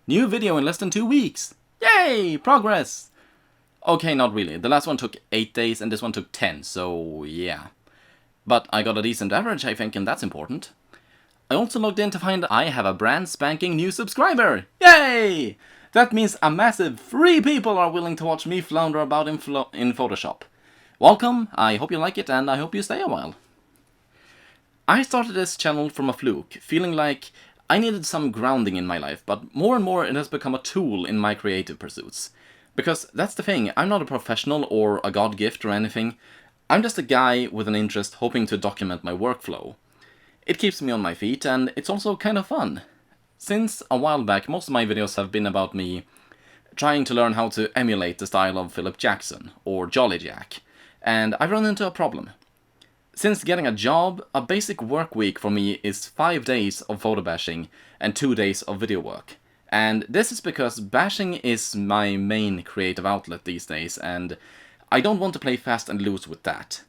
New video in less than 2 weeks! Yay! Progress! Okay, not really. The last one took 8 days and this one took 10, so yeah. But I got a decent average, I think, and that's important. I also logged in to find I have a brand spanking new subscriber! Yay! That means a massive 3 people are willing to watch me flounder about in Photoshop. Welcome, I hope you like it, and I hope you stay a while. I started this channel from a fluke, feeling like I needed some grounding in my life, but more and more it has become a tool in my creative pursuits. Because that's the thing, I'm not a professional or a god gift or anything. I'm just a guy with an interest hoping to document my workflow. It keeps me on my feet, and it's also kind of fun. Since a while back, most of my videos have been about me trying to learn how to emulate the style of Philip Jackson, or Jolly Jack, and I've run into a problem. Since getting a job, a basic work week for me is 5 days of photo bashing and 2 days of video work. And this is because bashing is my main creative outlet these days, and I don't want to play fast and loose with that.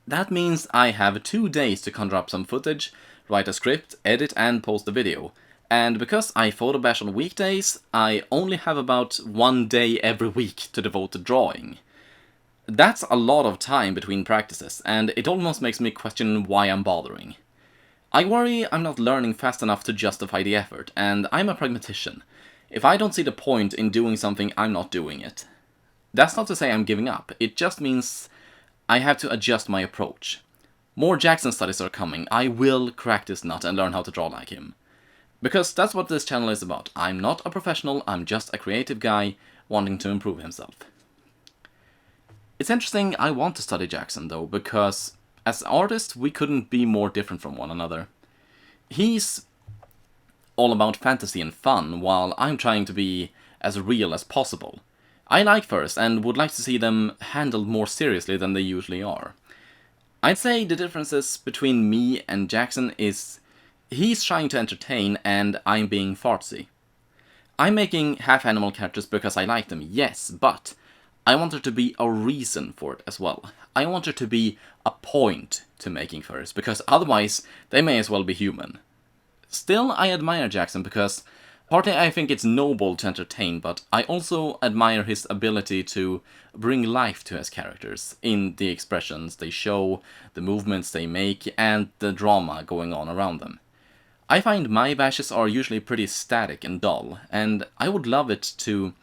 That means I have 2 days to conjure up some footage, write a script, edit and post a video. And because I photo bash on weekdays, I only have about 1 day every week to devote to drawing. That's a lot of time between practices, and it almost makes me question why I'm bothering. I worry I'm not learning fast enough to justify the effort, and I'm a pragmatician. If I don't see the point in doing something, I'm not doing it. That's not to say I'm giving up, it just means I have to adjust my approach. More Jackson studies are coming. I will crack this nut and learn how to draw like him. Because that's what this channel is about. I'm not a professional, I'm just a creative guy wanting to improve himself. It's interesting, I want to study Jackson though, because as artists we couldn't be more different from one another. He's all about fantasy and fun, while I'm trying to be as real as possible. I like furs and would like to see them handled more seriously than they usually are. I'd say the differences between me and Jackson is he's trying to entertain and I'm being fartsy. I'm making half-animal characters because I like them, yes, but I want there to be a reason for it as well. I want there to be a point to making furs, because otherwise they may as well be human. Still, I admire Jackson because partly I think it's noble to entertain, but I also admire his ability to bring life to his characters in the expressions they show, the movements they make, and the drama going on around them. I find my bashes are usually pretty static and dull, and I would love it to...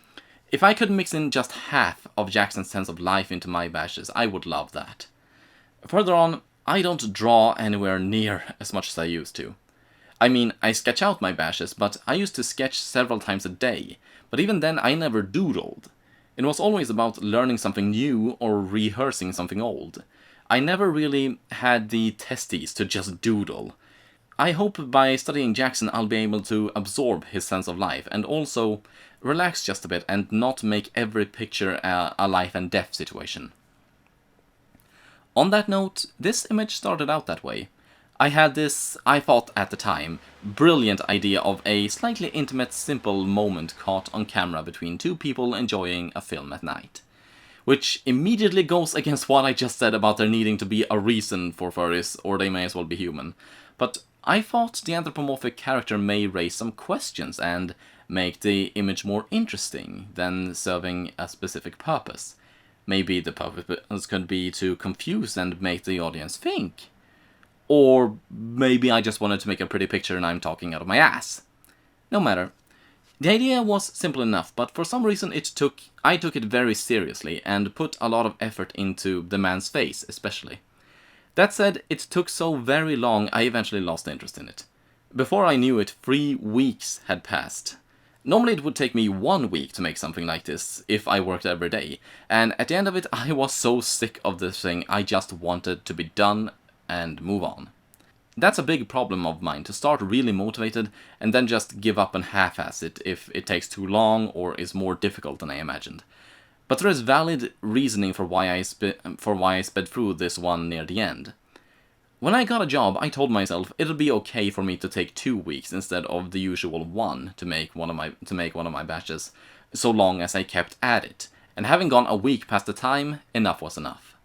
If I could mix in just half of Jackson's sense of life into my bashes, I would love that. Further on, I don't draw anywhere near as much as I used to. I mean, I sketch out my bashes, but I used to sketch several times a day, but even then I never doodled. It was always about learning something new or rehearsing something old. I never really had the testes to just doodle. I hope by studying Jackson I'll be able to absorb his sense of life, and also relax just a bit and not make every picture a life and death situation. On that note, this image started out that way. I had this, I thought at the time, brilliant idea of a slightly intimate, simple moment caught on camera between 2 people enjoying a film at night. Which immediately goes against what I just said about there needing to be a reason for furries, or they may as well be human. But I thought the anthropomorphic character may raise some questions and make the image more interesting than serving a specific purpose. Maybe the purpose could be to confuse and make the audience think. Or maybe I just wanted to make a pretty picture and I'm talking out of my ass. No matter. The idea was simple enough, but for some reason I took it very seriously and put a lot of effort into the man's face, especially. That said, it took so very long I eventually lost interest in it. Before I knew it, 3 weeks had passed. Normally it would take me 1 week to make something like this, if I worked every day, and at the end of it I was so sick of this thing I just wanted to be done and move on. That's a big problem of mine, to start really motivated and then just give up and half-ass it if it takes too long or is more difficult than I imagined. But there is valid reasoning for why I sped through this one near the end. When I got a job, I told myself it'll be okay for me to take 2 weeks instead of the usual 1 to make one of my batches, so long as I kept at it. And having gone a week past the time, enough was enough.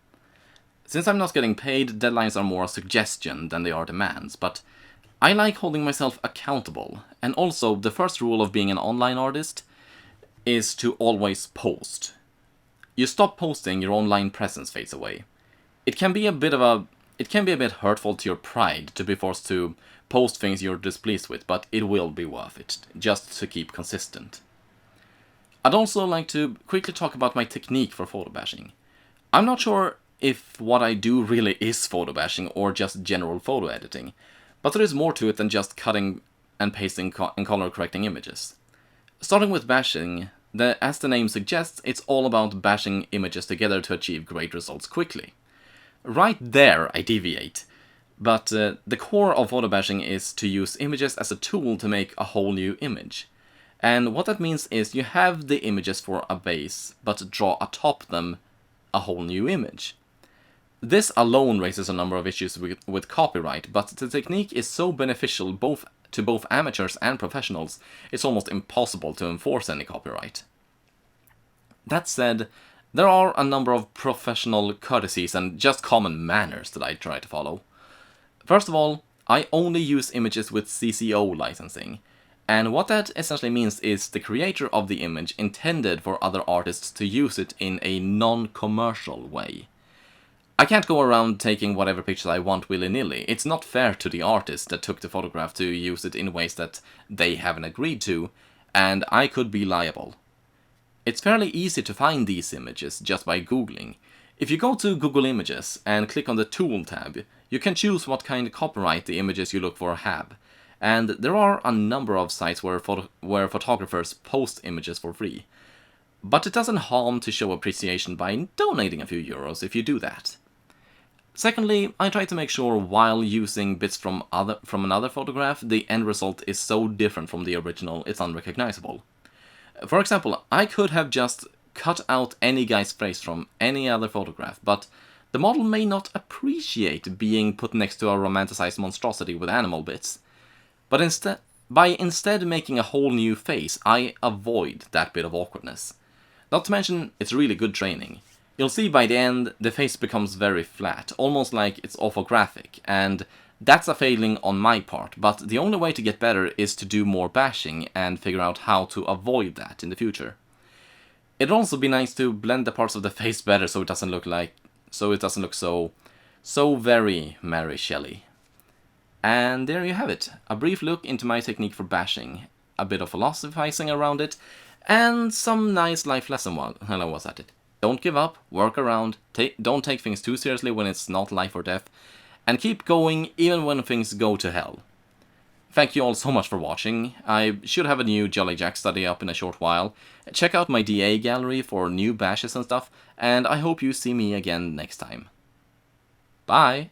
Since I'm not getting paid, deadlines are more a suggestion than they are demands, but I like holding myself accountable, And also, the first rule of being an online artist is to always post. You stop posting, your online presence fades away. It can be a bit hurtful to your pride to be forced to post things you're displeased with, but it will be worth it, just to keep consistent. I'd also like to quickly talk about my technique for photo bashing. I'm not sure if what I do really is photo bashing or just general photo editing, but there is more to it than just cutting and pasting and color correcting images. Starting with bashing, as the name suggests, it's all about bashing images together to achieve great results quickly. Right there I deviate, but the core of photo bashing is to use images as a tool to make a whole new image. And what that means is you have the images for a base, but draw atop them a whole new image. This alone raises a number of issues with copyright, but the technique is so beneficial to both amateurs and professionals, it's almost impossible to enforce any copyright. That said, there are a number of professional courtesies and just common manners that I try to follow. First of all, I only use images with CC-BY licensing, and what that essentially means is the creator of the image intended for other artists to use it in a non-commercial way. I can't go around taking whatever pictures I want willy-nilly. It's not fair to the artist that took the photograph to use it in ways that they haven't agreed to, and I could be liable. It's fairly easy to find these images just by Googling. If you go to Google Images and click on the Tool tab, you can choose what kind of copyright the images you look for have. And there are a number of sites where photographers post images for free. But it doesn't harm to show appreciation by donating a few euros if you do that. Secondly, I try to make sure while using bits from another photograph, the end result is so different from the original it's unrecognizable. For example, I could have just cut out any guy's face from any other photograph, but the model may not appreciate being put next to a romanticized monstrosity with animal bits. But instead making a whole new face, I avoid that bit of awkwardness. Not to mention, it's really good training. You'll see by the end, the face becomes very flat, almost like it's orthographic, and that's a failing on my part, but the only way to get better is to do more bashing and figure out how to avoid that in the future. It'd also be nice to blend the parts of the face better so it doesn't look so very Mary Shelley. And there you have it, a brief look into my technique for bashing, a bit of philosophizing around it, and some nice life lesson while I was at it. Don't give up, work around, don't take things too seriously when it's not life or death, and keep going even when things go to hell. Thank you all so much for watching. I should have a new Jolly Jack study up in a short while. Check out my DA gallery for new bashes and stuff, and I hope you see me again next time. Bye!